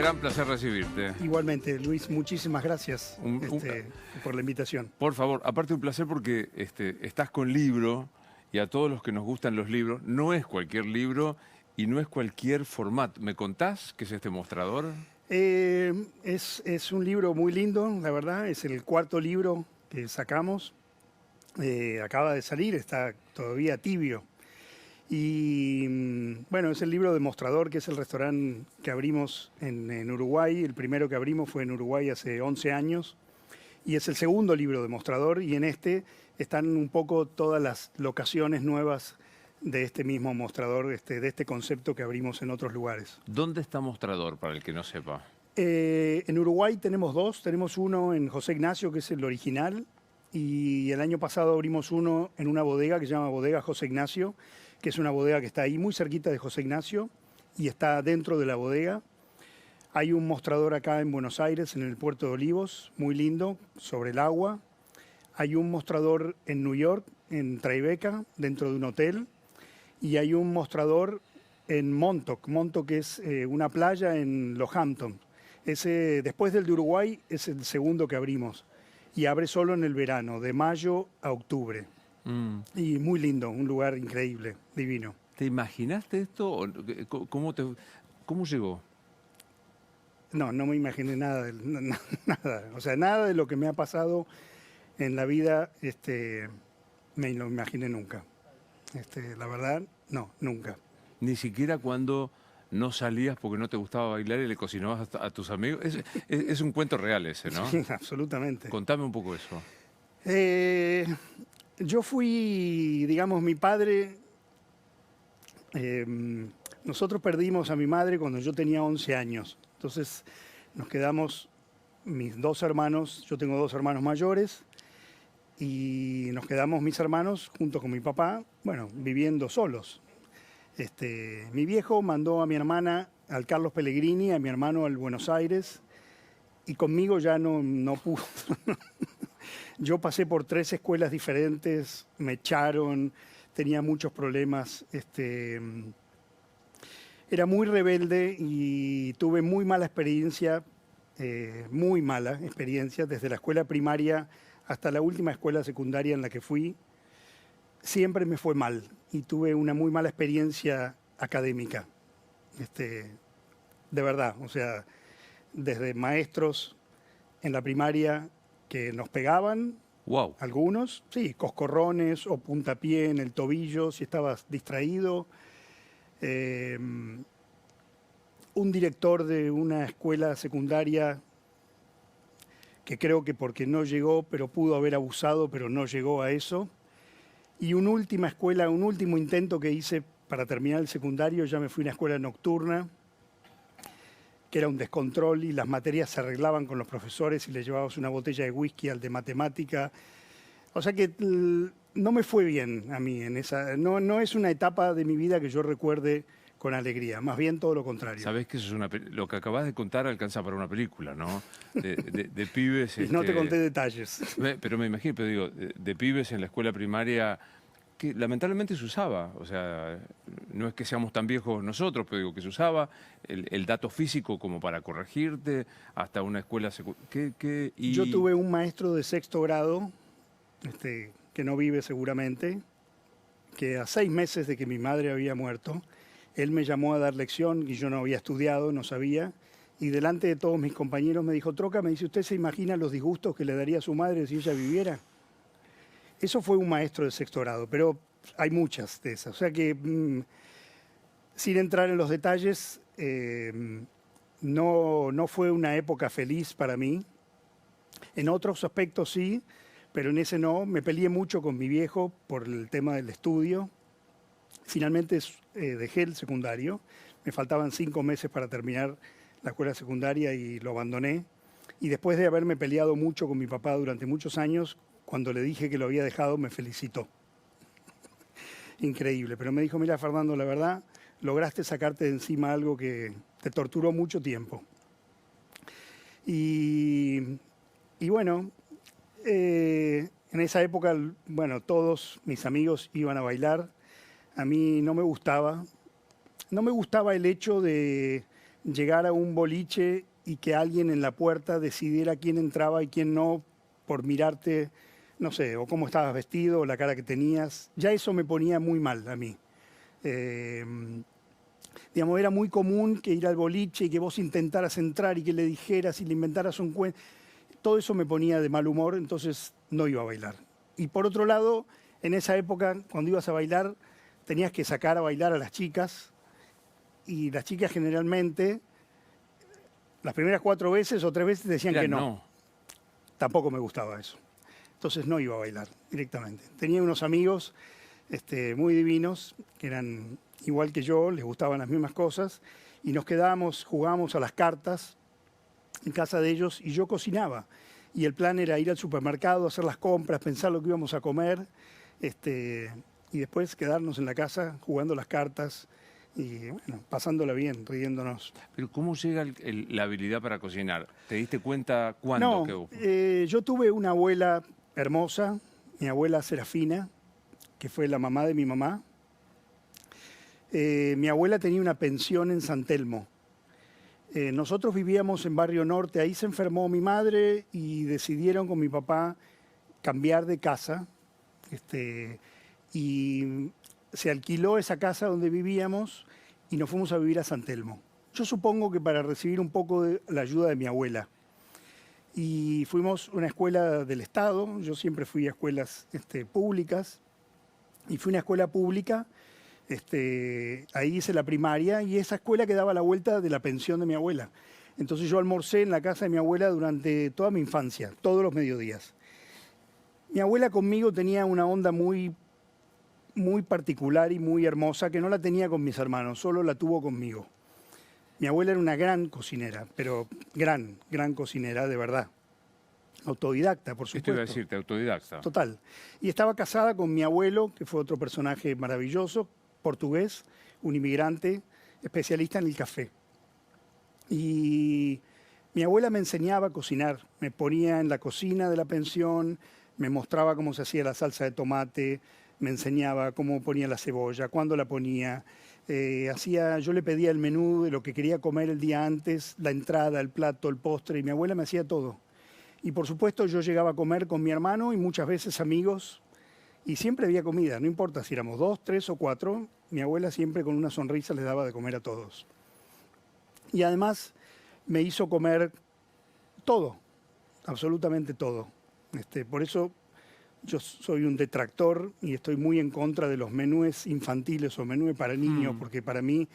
gran placer recibirte. Igualmente, Luis, muchísimas gracias por la invitación. Por favor, aparte un placer porque estás con libro y a todos los que nos gustan los libros, no es cualquier libro y no es cualquier formato. ¿Me contás qué es este mostrador? Es un libro muy lindo, la verdad, es el cuarto libro que sacamos. Acaba de salir, está todavía tibio. Y bueno, es el libro de Mostrador, que es el restaurante que abrimos en Uruguay. El primero que abrimos fue en Uruguay hace 11 años. Y es el segundo libro de Mostrador. Y en este están un poco todas las locaciones nuevas de este mismo Mostrador, de este concepto que abrimos en otros lugares. ¿Dónde está Mostrador, para el que no sepa? En Uruguay tenemos dos. Tenemos uno en José Ignacio, que es el original. Y el año pasado abrimos uno en una bodega que se llama Bodega José Ignacio, que es una bodega que está ahí muy cerquita de José Ignacio y está dentro de la bodega. Hay un mostrador acá en Buenos Aires, en el puerto de Olivos, muy lindo, sobre el agua. Hay un mostrador en New York, en Tribeca, dentro de un hotel. Y hay un mostrador en Montauk. Montauk es una playa en Los Hamptons. Después del de Uruguay, es el segundo que abrimos. Y abre solo en el verano, de mayo a octubre. Y muy lindo, un lugar increíble, divino. ¿Te imaginaste esto? ¿Cómo llegó? No me imaginé nada, nada. O sea, nada de lo que me ha pasado en la vida me lo imaginé nunca. La verdad, no, nunca. Ni siquiera cuando no salías porque no te gustaba bailar y le cocinabas a tus amigos. Es un cuento real ese, ¿no? Sí, absolutamente. Contame un poco eso. Yo fui, digamos, mi padre. Nosotros perdimos a mi madre cuando yo tenía 11 años. Entonces nos quedamos mis dos hermanos, yo tengo dos hermanos mayores, y nos quedamos mis hermanos junto con mi papá, bueno, viviendo solos. Mi viejo mandó a mi hermana al Carlos Pellegrini, a mi hermano al Buenos Aires, y conmigo ya no pudo. Yo pasé por 3 escuelas diferentes, me echaron, tenía muchos problemas. Era muy rebelde y tuve muy mala experiencia, desde la escuela primaria hasta la última escuela secundaria en la que fui. Siempre me fue mal y tuve una muy mala experiencia académica. De verdad, o sea, desde maestros en la primaria que nos pegaban, wow. Algunos, sí, coscorrones o puntapié en el tobillo si estabas distraído. Un director de una escuela secundaria que creo que porque no llegó, pero pudo haber abusado, pero no llegó a eso. Y una última escuela, un último intento que hice para terminar el secundario, ya me fui a una escuela nocturna, que era un descontrol y las materias se arreglaban con los profesores y le llevabas una botella de whisky al de matemática. O sea que no me fue bien a mí en esa. No es una etapa de mi vida que yo recuerde con alegría, más bien todo lo contrario. Sabés que eso es lo que acabas de contar alcanza para una película, ¿no? De pibes. Y no te conté detalles. Pero me imagino, pero digo, de pibes en la escuela primaria que lamentablemente se usaba, o sea, no es que seamos tan viejos nosotros, pero digo que se usaba el dato físico como para corregirte hasta una escuela secundaria. Yo tuve un maestro de 6º grado, que no vive seguramente, que a 6 meses de que mi madre había muerto, él me llamó a dar lección y yo no había estudiado, no sabía, y delante de todos mis compañeros me dijo, Troca, me dice, ¿usted se imagina los disgustos que le daría a su madre si ella viviera? Eso fue un maestro de 6º grado, pero hay muchas de esas. O sea que, sin entrar en los detalles, no fue una época feliz para mí. En otros aspectos sí, pero en ese no. Me peleé mucho con mi viejo por el tema del estudio. Finalmente dejé el secundario. Me faltaban 5 meses para terminar la escuela secundaria y lo abandoné. Y después de haberme peleado mucho con mi papá durante muchos años, cuando le dije que lo había dejado, me felicitó. Increíble. Pero me dijo, mira, Fernando, la verdad, lograste sacarte de encima algo que te torturó mucho tiempo. Y bueno, en esa época, bueno, todos mis amigos iban a bailar. A mí no me gustaba. No me gustaba el hecho de llegar a un boliche y que alguien en la puerta decidiera quién entraba y quién no por mirarte, no sé, o cómo estabas vestido, o la cara que tenías. Ya eso me ponía muy mal a mí. Eh, digamos, era muy común que ir al boliche y que vos intentaras entrar y que le dijeras y le inventaras un cuento. Todo eso me ponía de mal humor, entonces no iba a bailar. Y por otro lado, en esa época, cuando ibas a bailar, tenías que sacar a bailar a las chicas, y las chicas generalmente, las primeras 4 veces o 3 veces decían Mira, que no. no. Tampoco me gustaba eso. Entonces no iba a bailar directamente. Tenía unos amigos muy divinos, que eran igual que yo, les gustaban las mismas cosas, y nos quedábamos, jugábamos a las cartas en casa de ellos, y yo cocinaba. Y el plan era ir al supermercado, hacer las compras, pensar lo que íbamos a comer, y después quedarnos en la casa jugando las cartas y bueno, pasándola bien, riéndonos. Pero ¿cómo llega la habilidad para cocinar? ¿Te diste cuenta cuándo? No, yo tuve una abuela hermosa, mi abuela Serafina, que fue la mamá de mi mamá. Mi abuela tenía una pensión en San Telmo. Nosotros vivíamos en Barrio Norte, ahí se enfermó mi madre y decidieron con mi papá cambiar de casa. Y se alquiló esa casa donde vivíamos y nos fuimos a vivir a San Telmo. Yo supongo que para recibir un poco de la ayuda de mi abuela. Y fuimos a una escuela del Estado, yo siempre fui a escuelas públicas, y fui a una escuela pública, ahí hice la primaria, y esa escuela quedaba a la vuelta de la pensión de mi abuela. Entonces yo almorcé en la casa de mi abuela durante toda mi infancia, todos los mediodías. Mi abuela conmigo tenía una onda muy particular y muy hermosa que no la tenía con mis hermanos, solo la tuvo conmigo. Mi abuela era una gran cocinera, pero gran cocinera de verdad. Autodidacta, por supuesto. Esto iba a decirte, autodidacta. Total. Y estaba casada con mi abuelo, que fue otro personaje maravilloso, portugués, un inmigrante, especialista en el café. Y mi abuela me enseñaba a cocinar, me ponía en la cocina de la pensión, me mostraba cómo se hacía la salsa de tomate, me enseñaba cómo ponía la cebolla, cuándo la ponía. Yo le pedía el menú de lo que quería comer el día antes, la entrada, el plato, el postre, y mi abuela me hacía todo. Y por supuesto yo llegaba a comer con mi hermano y muchas veces amigos, y siempre había comida, no importa si éramos 2, 3 o 4, mi abuela siempre con una sonrisa les daba de comer a todos. Y además me hizo comer todo, absolutamente todo. Por eso yo soy un detractor y estoy muy en contra de los menúes infantiles o menúes para niños, porque para mí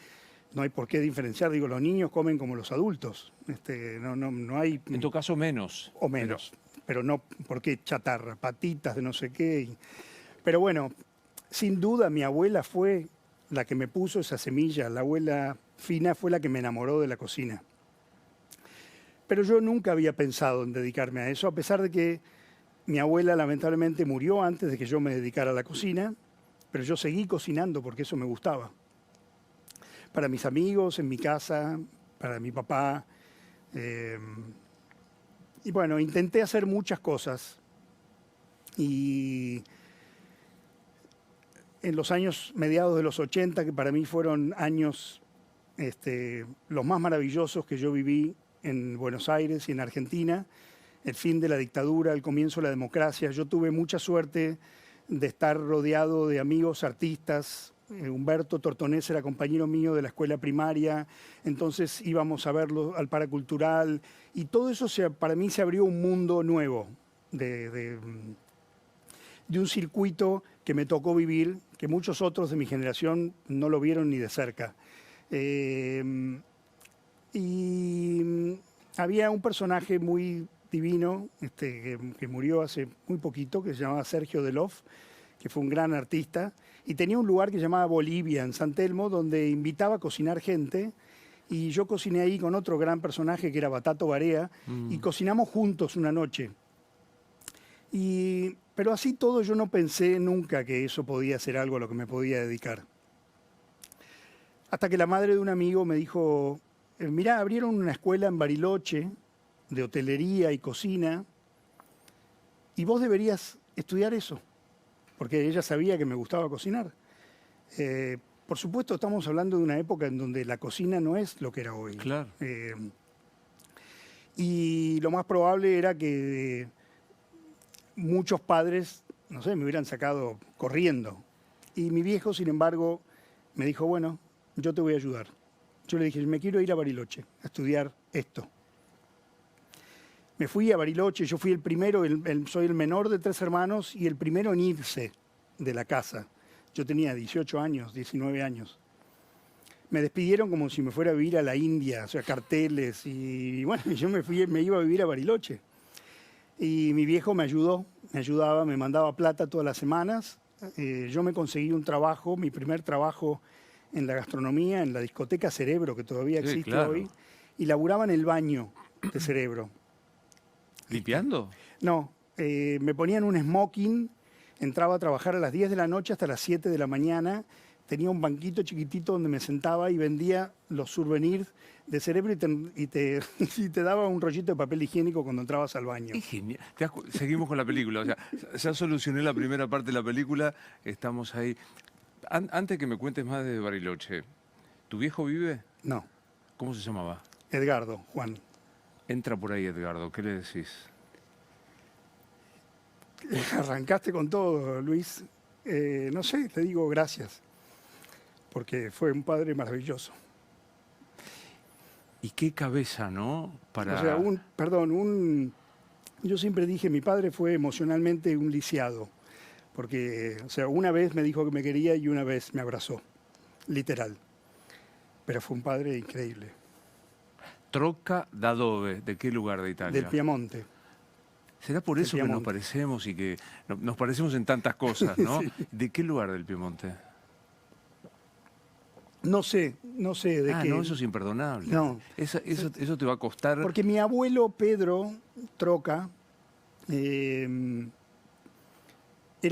no hay por qué diferenciar. Digo, los niños comen como los adultos. No hay... En tu caso menos. O menos, pero no, ¿por qué chatarra? Patitas de no sé qué. Pero bueno, sin duda mi abuela fue la que me puso esa semilla. La abuela Fina fue la que me enamoró de la cocina. Pero yo nunca había pensado en dedicarme a eso, a pesar de que mi abuela lamentablemente murió antes de que yo me dedicara a la cocina, pero yo seguí cocinando porque eso me gustaba. Para mis amigos, en mi casa, para mi papá. Y bueno, intenté hacer muchas cosas. Y en los años mediados de los 80, que para mí fueron años los más maravillosos que yo viví en Buenos Aires y en Argentina, el fin de la dictadura, el comienzo de la democracia. Yo tuve mucha suerte de estar rodeado de amigos artistas. Humberto Tortonés era compañero mío de la escuela primaria, entonces íbamos a verlo al Paracultural, y todo eso para mí se abrió un mundo nuevo de un circuito que me tocó vivir, que muchos otros de mi generación no lo vieron ni de cerca. Y había un personaje muy divino que murió hace muy poquito, que se llamaba Sergio Delof, que fue un gran artista, y tenía un lugar que se llamaba Bolivia, en San Telmo, donde invitaba a cocinar gente, y yo cociné ahí con otro gran personaje que era Batato Barea, y cocinamos juntos una noche. Pero así todo yo no pensé nunca que eso podía ser algo a lo que me podía dedicar. Hasta que la madre de un amigo me dijo, mirá, abrieron una escuela en Bariloche de hotelería y cocina, y vos deberías estudiar eso, porque ella sabía que me gustaba cocinar. Por supuesto, estamos hablando de una época en donde la cocina no es lo que era hoy. Claro. Y lo más probable era que muchos padres, no sé, me hubieran sacado corriendo. Y mi viejo, sin embargo, me dijo, bueno, yo te voy a ayudar. Yo le dije, me quiero ir a Bariloche a estudiar esto. Me fui a Bariloche, yo fui el primero, soy el menor de 3 hermanos y el primero en irse de la casa. Yo tenía 18 años, 19 años. Me despidieron como si me fuera a vivir a la India, o sea, carteles, y bueno, yo me iba a vivir a Bariloche. Y mi viejo me ayudaba, me mandaba plata todas las semanas. Yo me conseguí un trabajo, mi primer trabajo en la gastronomía, en la discoteca Cerebro, que todavía Sí, existe claro. hoy, y laburaba en el baño de Cerebro. ¿Limpiando? No, me ponían un smoking, entraba a trabajar a las 10 de la noche hasta las 7 de la mañana, tenía un banquito chiquitito donde me sentaba y vendía los souvenirs de Cerebro y te daba un rollito de papel higiénico cuando entrabas al baño. Es genial. Seguimos con la película. O sea, ya solucioné la primera parte de la película, estamos ahí. Antes que me cuentes más de Bariloche, ¿tu viejo vive? No, ¿Cómo se llamaba? Edgardo, Juan. Entra por ahí, Edgardo, ¿qué le decís? Arrancaste con todo, Luis. No sé, te digo gracias, porque fue un padre maravilloso. Y qué cabeza, ¿no? Para... O sea, yo siempre dije, mi padre fue emocionalmente un lisiado, porque, o sea, una vez me dijo que me quería y una vez me abrazó, literal. Pero fue un padre increíble. Troca d'Adobe, ¿de qué lugar de Italia? Del Piamonte. ¿Será por Del eso que nos Piamonte. parecemos y que nos parecemos en tantas cosas, ¿no? Sí. ¿De qué lugar del Piemonte? No sé de qué. No, eso es imperdonable. No. Eso te va a costar... Porque mi abuelo Pedro Troca era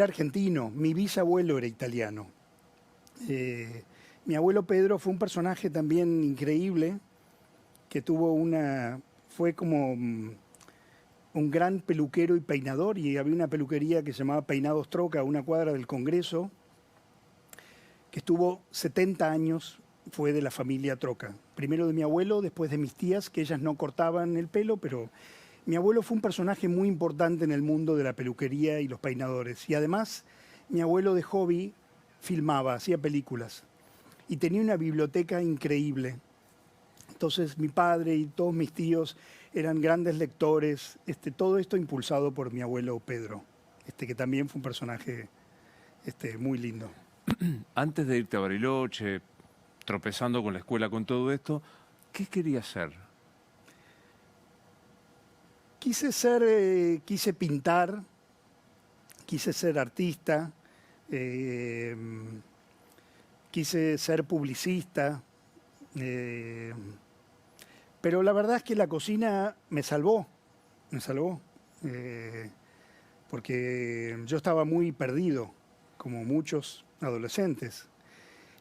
argentino, mi bisabuelo era italiano. Mi abuelo Pedro fue un personaje también increíble, que fue como un gran peluquero y peinador, y había una peluquería que se llamaba Peinados Troca, a una cuadra del Congreso, que estuvo 70 años, fue de la familia Troca. Primero de mi abuelo, después de mis tías, que ellas no cortaban el pelo, pero mi abuelo fue un personaje muy importante en el mundo de la peluquería y los peinadores. Y además, mi abuelo de hobby filmaba, hacía películas, y tenía una biblioteca increíble. Entonces mi padre y todos mis tíos eran grandes lectores, todo esto impulsado por mi abuelo Pedro, que también fue un personaje muy lindo. Antes de irte a Bariloche, tropezando con la escuela, con todo esto, ¿qué querías ser? Quise pintar, quise ser artista, quise ser publicista, pero la verdad es que la cocina me salvó, porque yo estaba muy perdido, como muchos adolescentes.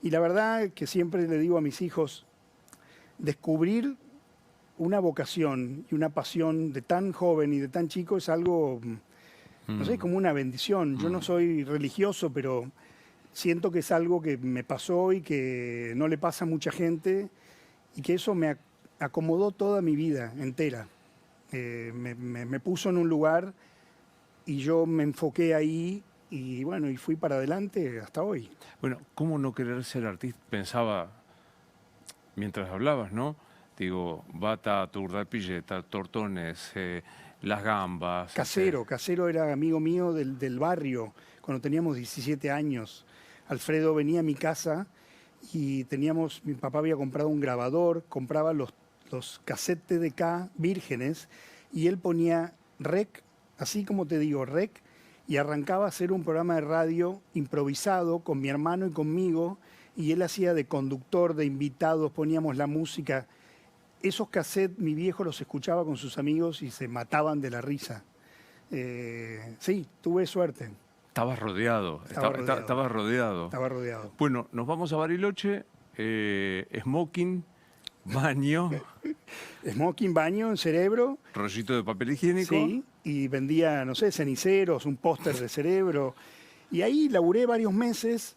Y la verdad que siempre le digo a mis hijos, descubrir una vocación y una pasión de tan joven y de tan chico es algo, no sé, como una bendición. Yo no soy religioso, pero siento que es algo que me pasó y que no le pasa a mucha gente y que eso me acomodó toda mi vida entera. Me puso en un lugar y yo me enfoqué ahí y bueno, y fui para adelante hasta hoy. Bueno, ¿cómo no querer ser artista? Pensaba, mientras hablabas, ¿no? Digo, bata, turda, pilleta, tortones, las gambas. Casero era amigo mío del barrio cuando teníamos 17 años. Alfredo venía a mi casa y mi papá había comprado un grabador, compraba los cassettes TDK vírgenes y él ponía rec, así como te digo, rec, y arrancaba a hacer un programa de radio improvisado con mi hermano y conmigo, y él hacía de conductor, de invitados, poníamos la música. Esos cassettes mi viejo los escuchaba con sus amigos y se mataban de la risa. Sí, tuve suerte. Estabas rodeado. Estabas rodeado. Estaba rodeado. Bueno, nos vamos a Bariloche, smoking, baño, Smoking, baño en Cerebro. rollito de papel higiénico. Sí, y vendía, no sé, ceniceros, un póster de Cerebro. Y ahí laburé varios meses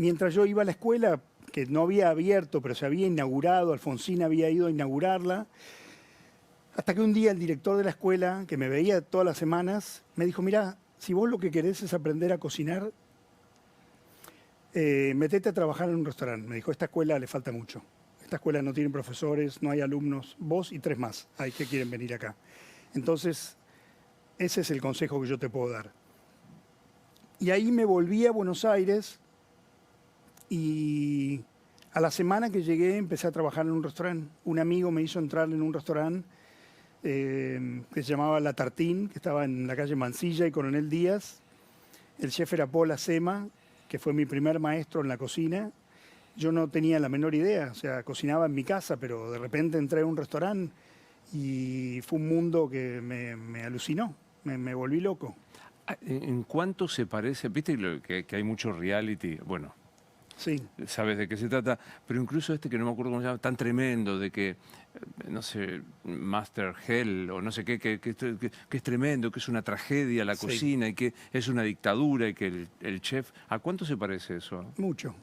Mientras yo iba a la escuela, que no había abierto, pero se había inaugurado, Alfonsín había ido a inaugurarla, hasta que un día el director de la escuela, que me veía todas las semanas, me dijo, mira, si vos lo que querés es aprender a cocinar, metete a trabajar en un restaurante. Me dijo, esta escuela le falta mucho. Esta escuela no tiene profesores, no hay alumnos, vos y 3 más hay que quieren venir acá. Entonces, ese es el consejo que yo te puedo dar. Y ahí me volví a Buenos Aires y a la semana que llegué empecé a trabajar en un restaurante. Un amigo me hizo entrar en un restaurante que se llamaba La Tartín, que estaba en la calle Mansilla y Coronel Díaz. El chef era Paul Acema, que fue mi primer maestro en la cocina. Yo no tenía la menor idea, o sea, cocinaba en mi casa, pero de repente entré a un restaurante y fue un mundo que me alucinó, me volví loco. ¿En cuánto se parece? Viste que hay mucho reality, bueno, Sí, sabes de qué se trata, pero incluso este que no me acuerdo cómo se llama, tan tremendo, de que, no sé, Master Hell o no sé qué, que es tremendo, que es una tragedia la Sí. cocina y que es una dictadura y que el chef... ¿A cuánto se parece eso? mucho,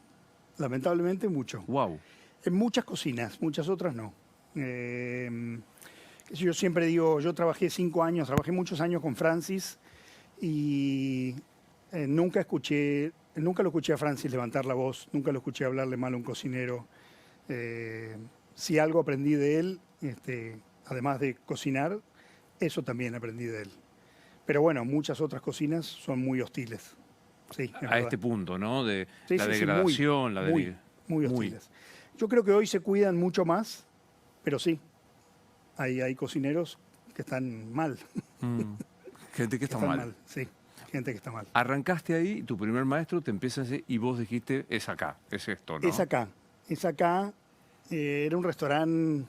lamentablemente mucho. ¡Wow! En muchas cocinas, muchas otras no. Yo siempre digo, yo trabajé 5 años, trabajé muchos años con Francis y nunca lo escuché a Francis levantar la voz, nunca lo escuché hablarle mal a un cocinero. Si algo aprendí de él, además de cocinar, eso también aprendí de él. Pero bueno, muchas otras cocinas son muy hostiles. Sí, es A verdad. este punto, ¿no? De Sí, la sí, sí, degradación, la muy, de... muy hostiles. Yo creo que hoy se cuidan mucho más, pero sí, hay cocineros que están mal. Gente que está mal. Sí, gente que está mal. Arrancaste ahí, tu primer maestro te empieza a decir, y vos dijiste, es acá, es esto, ¿no? Es acá, es acá. Era un restaurante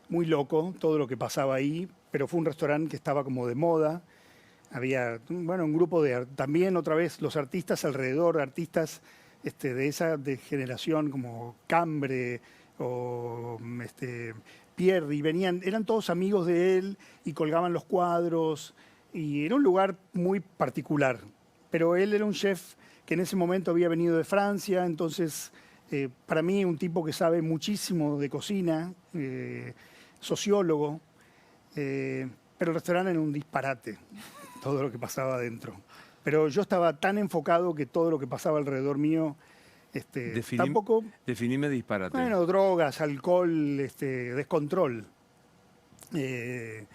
muy loco, todo lo que pasaba ahí, pero fue un restaurante que estaba como de moda. Había, bueno, un grupo también otra vez los artistas alrededor, artistas de esa generación como Cambre o Pierri, eran todos amigos de él y colgaban los cuadros y era un lugar muy particular. Pero él era un chef que en ese momento había venido de Francia, entonces para mí un tipo que sabe muchísimo de cocina, sociólogo, pero el restaurante era un disparate, todo lo que pasaba adentro. Pero yo estaba tan enfocado que todo lo que pasaba alrededor mío, tampoco... Definime disparate. Bueno, drogas, alcohol, descontrol. Pero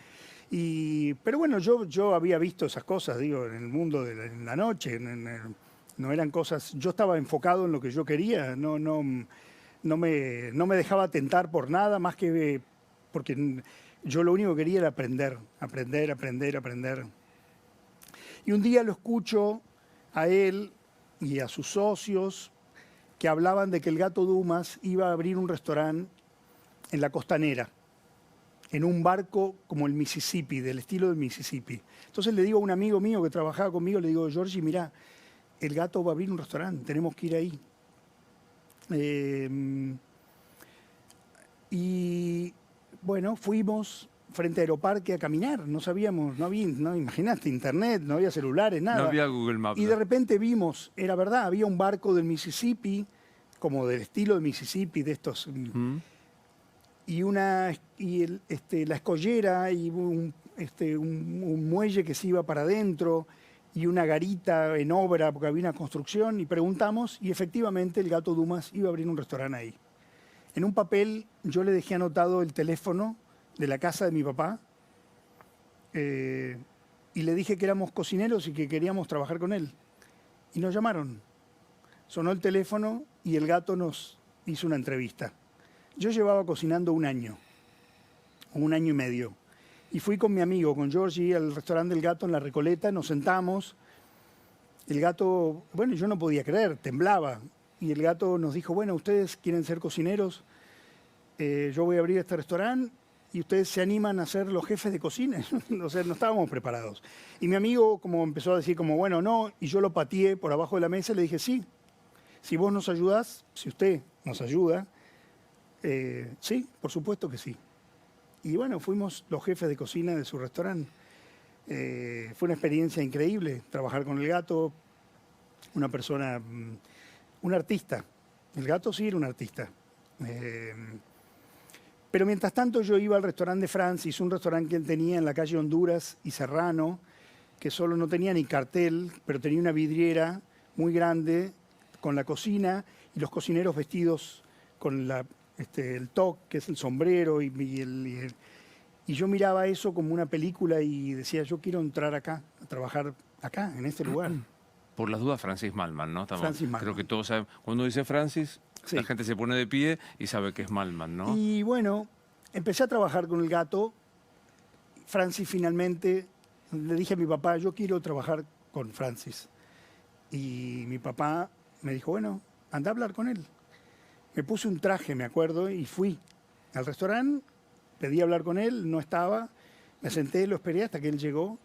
bueno, yo había visto esas cosas, digo, en el mundo de la noche, no eran cosas... Yo estaba enfocado en lo que yo quería, no me dejaba tentar por nada, más que porque yo lo único que quería era aprender. Y un día lo escucho a él y a sus socios que hablaban de que el Gato Dumas iba a abrir un restaurante en la costanera, en un barco como el Mississippi, del estilo del Mississippi. Entonces le digo a un amigo mío que trabajaba conmigo, le digo, Giorgi, mirá, el Gato va a abrir un restaurante, tenemos que ir ahí. Y bueno, fuimos frente a Aeroparque a caminar, no sabíamos, no imaginaste, internet, no había celulares, nada. No había Google Maps. Y de repente vimos, era verdad, había un barco del Mississippi, como del estilo del Mississippi, de estos, y la escollera, y un muelle que se iba para adentro, y una garita en obra, porque había una construcción, y preguntamos, y efectivamente el Gato Dumas iba a abrir un restaurante ahí. En un papel yo le dejé anotado el teléfono de la casa de mi papá, y le dije que éramos cocineros y que queríamos trabajar con él. Y nos llamaron. Sonó el teléfono y el Gato nos hizo una entrevista. Yo llevaba cocinando 1 año, o 1 año y medio. Y fui con mi amigo, con Giorgi, al restaurante del Gato en La Recoleta, nos sentamos. El Gato, bueno, yo no podía creer, temblaba. Y el Gato nos dijo, bueno, ustedes quieren ser cocineros, yo voy a abrir este restaurante y ustedes se animan a ser los jefes de cocina. O sea, no estábamos preparados. Y mi amigo como empezó a decir como, bueno, no, y yo lo pateé por abajo de la mesa y le dije, sí, si vos nos ayudás, si usted nos ayuda, sí, por supuesto que sí. Y bueno, fuimos los jefes de cocina de su restaurante. Fue una experiencia increíble trabajar con el Gato, una persona un artista. El gato sí era un artista. Eh, pero mientras tanto yo iba al restaurante de Francis, un restaurante que él tenía en la calle Honduras y Serrano, que solo no tenía ni cartel, pero tenía una vidriera muy grande con la cocina y los cocineros vestidos con el toque, que es el sombrero, y yo miraba eso como una película y decía, yo quiero entrar acá, a trabajar acá, en este lugar. Por las dudas, Francis Mallmann, ¿no? Francis Mallmann. Creo que todos saben. Cuando dice Francis, Sí. la gente se pone de pie y sabe que es Mallmann, ¿no? Y bueno, empecé a trabajar con el gato. Francis finalmente, le dije a mi papá, yo quiero trabajar con Francis. Y mi papá me dijo, bueno, anda a hablar con él. Me puse un traje, me acuerdo, y fui al restaurante, pedí hablar con él, no estaba, me senté, lo esperé hasta que él llegó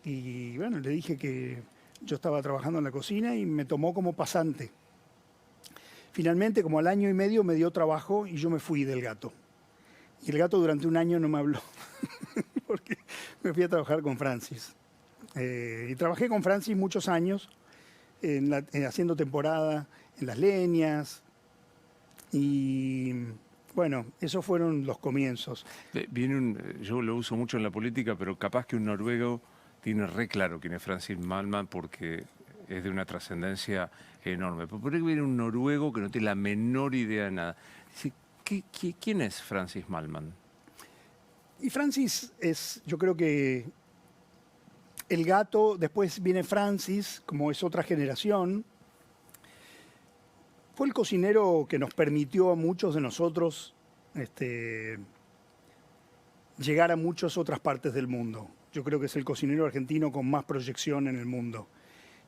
y bueno, le dije que yo estaba trabajando en la cocina y me tomó como pasante. Finalmente, como al año y medio, me dio trabajo y yo me fui del gato. Y el gato durante un año no me habló, porque me fui a trabajar con Francis. Y trabajé con Francis muchos años, haciendo temporada en Las Leñas. Y bueno, esos fueron los comienzos. Yo lo uso mucho en la política, pero capaz que un noruego tiene re claro quién es Francis Mallmann porque es de una trascendencia enorme. Pero por ahí viene un noruego que no tiene la menor idea de nada. Dice, ¿quién es Francis Mallmann? Y Francis es, yo creo que el gato, después viene Francis, como es otra generación. Fue el cocinero que nos permitió a muchos de nosotros llegar a muchas otras partes del mundo. Yo creo que es el cocinero argentino con más proyección en el mundo.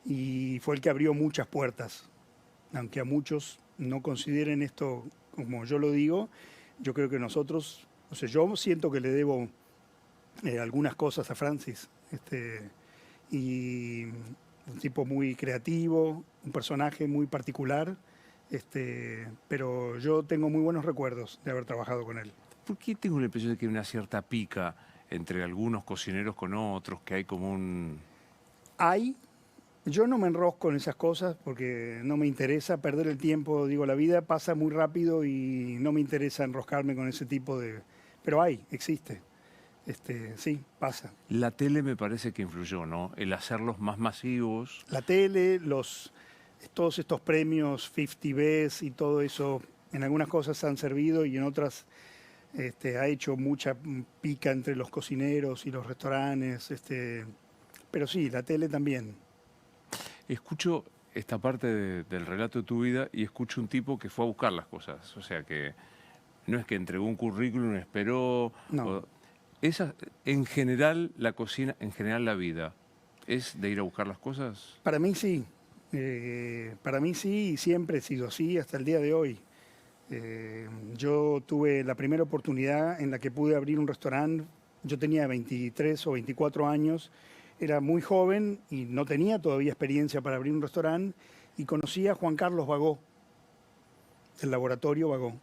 Y fue el que abrió muchas puertas. Aunque a muchos no consideren esto como yo lo digo, yo creo que nosotros, o sea, yo siento que le debo algunas cosas a Francis. Y un tipo muy creativo, un personaje muy particular. Pero yo tengo muy buenos recuerdos de haber trabajado con él. ¿Por qué tengo la impresión de que hay una cierta pica entre algunos cocineros con otros, que hay como un... Yo no me enrosco en esas cosas porque no me interesa perder el tiempo. Digo, la vida pasa muy rápido y no me interesa enroscarme con ese tipo de... Pero existe. Sí, pasa. La tele me parece que influyó, ¿no? El hacerlos más masivos. La tele, todos estos premios 50 Best y todo eso, en algunas cosas han servido y en otras ha hecho mucha pica entre los cocineros y los restaurantes. Pero sí, la tele también. Escucho esta parte del relato de tu vida y escucho un tipo que fue a buscar las cosas. O sea que no es que entregó un currículum, esperó. No. En general, la cocina, en general, la vida, ¿es de ir a buscar las cosas? Para mí sí. Para mí sí, y siempre he sido así hasta el día de hoy. Yo tuve la primera oportunidad en la que pude abrir un restaurante. Yo tenía 23 o 24 años, era muy joven y no tenía todavía experiencia para abrir un restaurante y conocí a Juan Carlos Bagó, del laboratorio Bagó.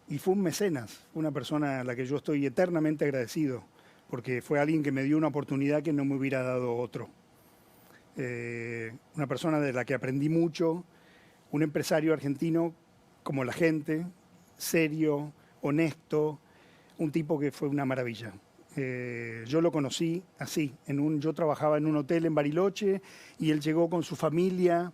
Y fue un mecenas, una persona a la que yo estoy eternamente agradecido, porque fue alguien que me dio una oportunidad que no me hubiera dado otro. Una persona de la que aprendí mucho, un empresario argentino como la gente, serio, honesto, un tipo que fue una maravilla. Yo lo conocí así, yo trabajaba en un hotel en Bariloche y él llegó con su familia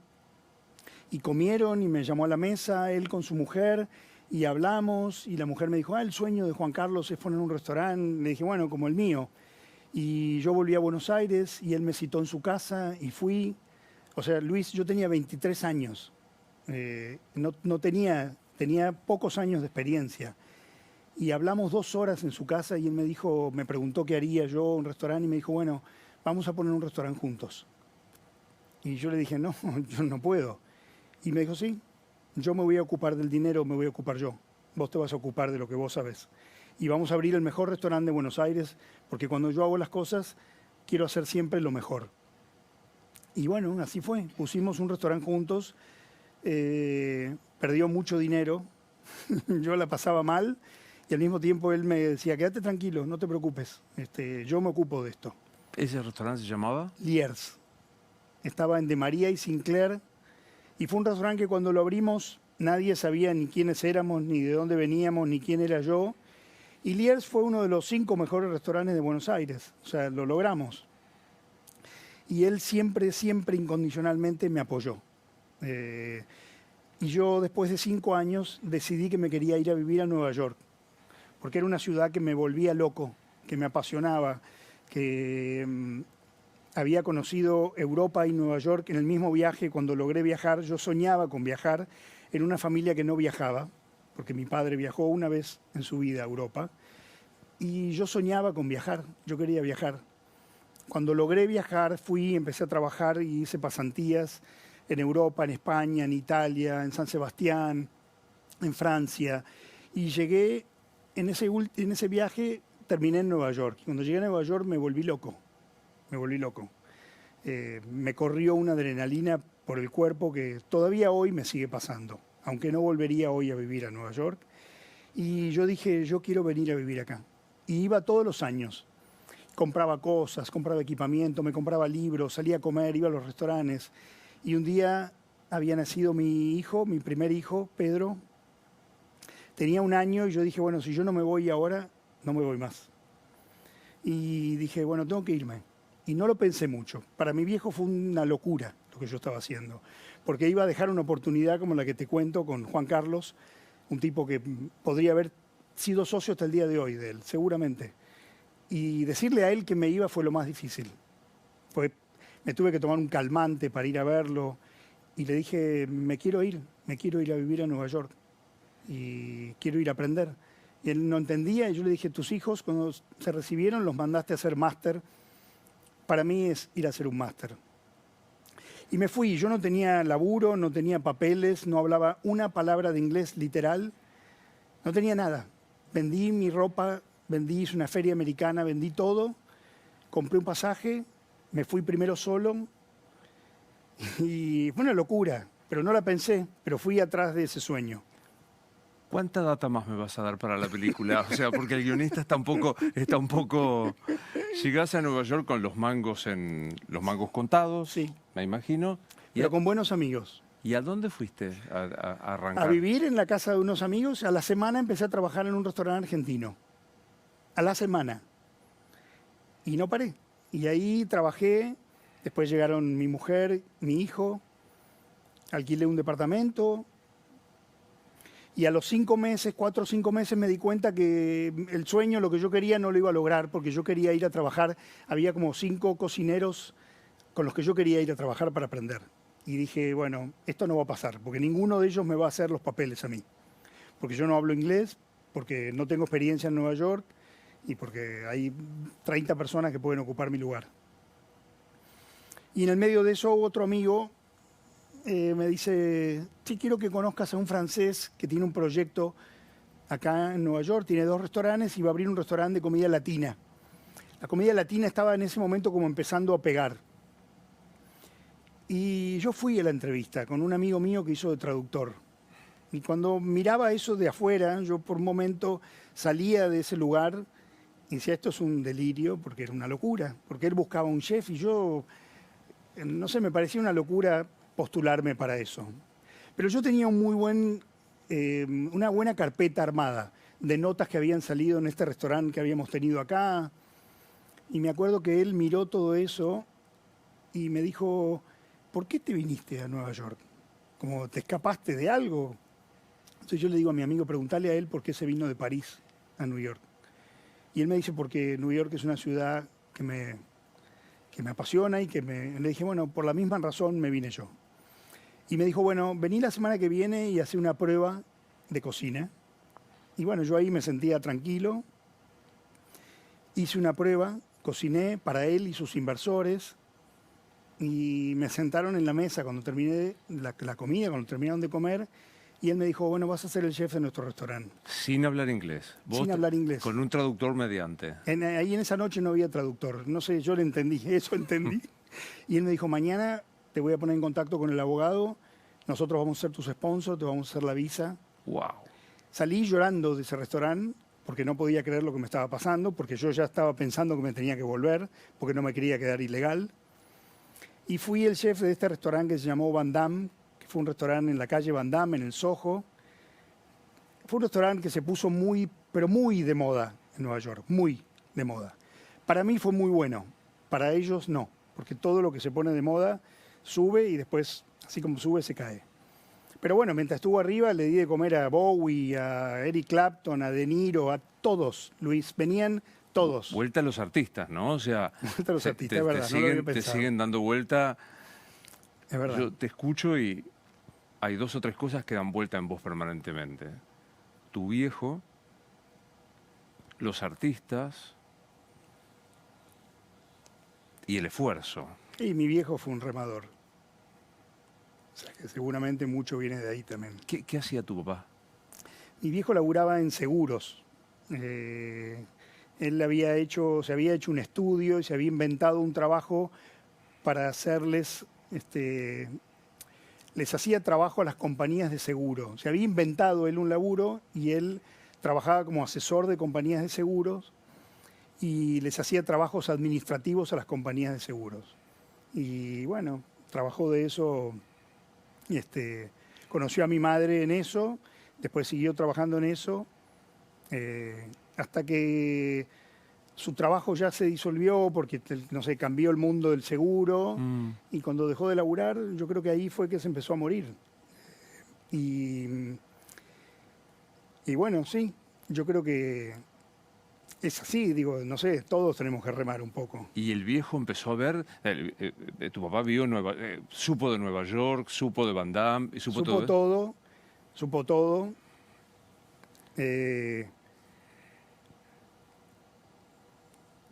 y comieron y me llamó a la mesa, él con su mujer, y hablamos y la mujer me dijo, el sueño de Juan Carlos es poner un restaurante. Le dije, bueno, como el mío. Y yo volví a Buenos Aires y él me citó en su casa y fui. O sea, Luis, yo tenía 23 años. Tenía pocos años de experiencia. Y hablamos 2 horas en su casa y él me preguntó qué haría yo, un restaurante, y me dijo, bueno, vamos a poner un restaurante juntos. Y yo le dije, no, yo no puedo. Y me dijo, sí, yo me voy a ocupar del dinero, me voy a ocupar yo. Vos te vas a ocupar de lo que vos sabés. Y vamos a abrir el mejor restaurante de Buenos Aires, porque cuando yo hago las cosas, quiero hacer siempre lo mejor. Y bueno, así fue. Pusimos un restaurante juntos, perdió mucho dinero, yo la pasaba mal, y al mismo tiempo él me decía, quédate tranquilo, no te preocupes, yo me ocupo de esto. ¿Ese restaurante se llamaba? Liers. Estaba en De María y Sinclair, Y fue un restaurante que cuando lo abrimos nadie sabía ni quiénes éramos, ni de dónde veníamos, ni quién era yo. Y Liers fue uno de los 5 mejores restaurantes de Buenos Aires. O sea, lo logramos. Y él siempre, siempre incondicionalmente me apoyó. Y yo después de 5 años decidí que me quería ir a vivir a Nueva York. Porque era una ciudad que me volvía loco, que me apasionaba, que había conocido Europa y Nueva York en el mismo viaje. Cuando logré viajar, yo soñaba con viajar en una familia que no viajaba, porque mi padre viajó una vez en su vida a Europa, y yo soñaba con viajar, yo quería viajar. Cuando logré viajar, empecé a trabajar y hice pasantías en Europa, en España, en Italia, en San Sebastián, en Francia, y llegué en ese viaje, terminé en Nueva York. Cuando llegué a Nueva York me volví loco. Me corrió una adrenalina por el cuerpo que todavía hoy me sigue pasando, aunque no volvería hoy a vivir a Nueva York. Y yo dije, yo quiero venir a vivir acá. Y iba todos los años. Compraba cosas, compraba equipamiento, me compraba libros, salía a comer, iba a los restaurantes. Y un día había nacido mi hijo, mi primer hijo, Pedro. Tenía 1 año y yo dije, bueno, si yo no me voy ahora, no me voy más. Y dije, bueno, tengo que irme. Y no lo pensé mucho. Para mi viejo fue una locura lo que yo estaba haciendo. Porque iba a dejar una oportunidad como la que te cuento con Juan Carlos, un tipo que podría haber sido socio hasta el día de hoy de él, seguramente. Y decirle a él que me iba fue lo más difícil. Me tuve que tomar un calmante para ir a verlo. Y le dije, me quiero ir a vivir a Nueva York. Y quiero ir a aprender. Y él no entendía y yo le dije, tus hijos cuando se recibieron los mandaste a hacer máster. Para mí es ir a hacer un máster. Y me fui, yo no tenía laburo, no tenía papeles, no hablaba una palabra de inglés literal, no tenía nada. Vendí mi ropa, hice una feria americana, vendí todo, compré un pasaje, me fui primero solo y fue una locura, pero no la pensé, pero fui atrás de ese sueño. ¿Cuánta data más me vas a dar para la película? O sea, porque el guionista está un poco... Llegás a Nueva York con los mangos contados, Sí. Me imagino. Pero con buenos amigos. ¿Y a dónde fuiste a arrancar? A vivir en la casa de unos amigos. A la semana empecé a trabajar en un restaurante argentino. A la semana. Y no paré. Y ahí trabajé. Después llegaron mi mujer, mi hijo. Alquilé un departamento. Y a los 5 meses, 4 o 5 meses, me di cuenta que el sueño, lo que yo quería, no lo iba a lograr porque yo quería ir a trabajar. Había como 5 cocineros con los que yo quería ir a trabajar para aprender. Y dije, bueno, esto no va a pasar porque ninguno de ellos me va a hacer los papeles a mí. Porque yo no hablo inglés, porque no tengo experiencia en Nueva York y porque hay 30 personas que pueden ocupar mi lugar. Y en el medio de eso, otro amigo me dice, sí, quiero que conozcas a un francés que tiene un proyecto acá en Nueva York, tiene 2 restaurantes y va a abrir un restaurante de comida latina. La comida latina estaba en ese momento como empezando a pegar. Y yo fui a la entrevista con un amigo mío que hizo de traductor. Y cuando miraba eso de afuera, yo por un momento salía de ese lugar y decía, esto es un delirio, porque era una locura, porque él buscaba un chef y yo, no sé, me parecía una locura postularme para eso. Pero yo tenía una buena carpeta armada de notas que habían salido en este restaurante que habíamos tenido acá. Y me acuerdo que él miró todo eso y me dijo, ¿por qué te viniste a Nueva York? ¿Como te escapaste de algo? Entonces yo le digo a mi amigo, preguntale a él por qué se vino de París a New York. Y él me dice, porque New York es una ciudad que me apasiona y le dije, bueno, por la misma razón me vine yo. Y me dijo, bueno, vení la semana que viene y hace una prueba de cocina. Y bueno, yo ahí me sentía tranquilo. Hice una prueba, cociné para él y sus inversores. Y me sentaron en la mesa cuando terminé la comida, cuando terminaron de comer. Y él me dijo, bueno, vas a ser el chef de nuestro restaurante. Sin hablar inglés. Sin hablar inglés. Con un traductor mediante. Ahí en esa noche no había traductor. No sé, yo le entendí, eso entendí. Y él me dijo, mañana te voy a poner en contacto con el abogado, nosotros vamos a ser tus sponsors, te vamos a hacer la visa. Wow. Salí llorando de ese restaurante porque no podía creer lo que me estaba pasando, porque yo ya estaba pensando que me tenía que volver, porque no me quería quedar ilegal. Y fui el chef de este restaurante que se llamó Van Damme, que que fue un restaurante en la calle Van Damme, en el Soho. Fue un restaurante que se puso muy, pero muy de moda en Nueva York, muy de moda. Para mí fue muy bueno, para ellos no, porque todo lo que se pone de moda sube y después, así como sube, se cae. Pero bueno, mientras estuvo arriba le di de comer a Bowie, a Eric Clapton, a De Niro, a todos, Luis, venían todos. Vuelta a los artistas, ¿no? O sea, Vuelta a los artistas, es verdad, no lo había te pensado. siguen dando vuelta. Es verdad. Yo te escucho y hay 2 o 3 cosas que dan vuelta en vos permanentemente. Tu viejo, los artistas y el esfuerzo. Y mi viejo fue un remador. O sea que seguramente mucho viene de ahí también. ¿Qué hacía tu papá? Mi viejo laburaba en seguros. Él se había hecho un estudio y se había inventado un trabajo para hacerles, les hacía trabajo a las compañías de seguro. Se había inventado él un laburo y él trabajaba como asesor de compañías de seguros y les hacía trabajos administrativos a las compañías de seguros. Y bueno, trabajó de eso, conoció a mi madre en eso, después siguió trabajando en eso, hasta que su trabajo ya se disolvió porque, no sé, cambió el mundo del seguro y cuando dejó de laburar, yo creo que ahí fue que se empezó a morir. Y bueno, sí, yo creo que es así, digo, no sé, todos tenemos que remar un poco. Y el viejo empezó a ver, tu papá vio supo de Nueva York, supo de Van Damme, y supo todo. Supo todo.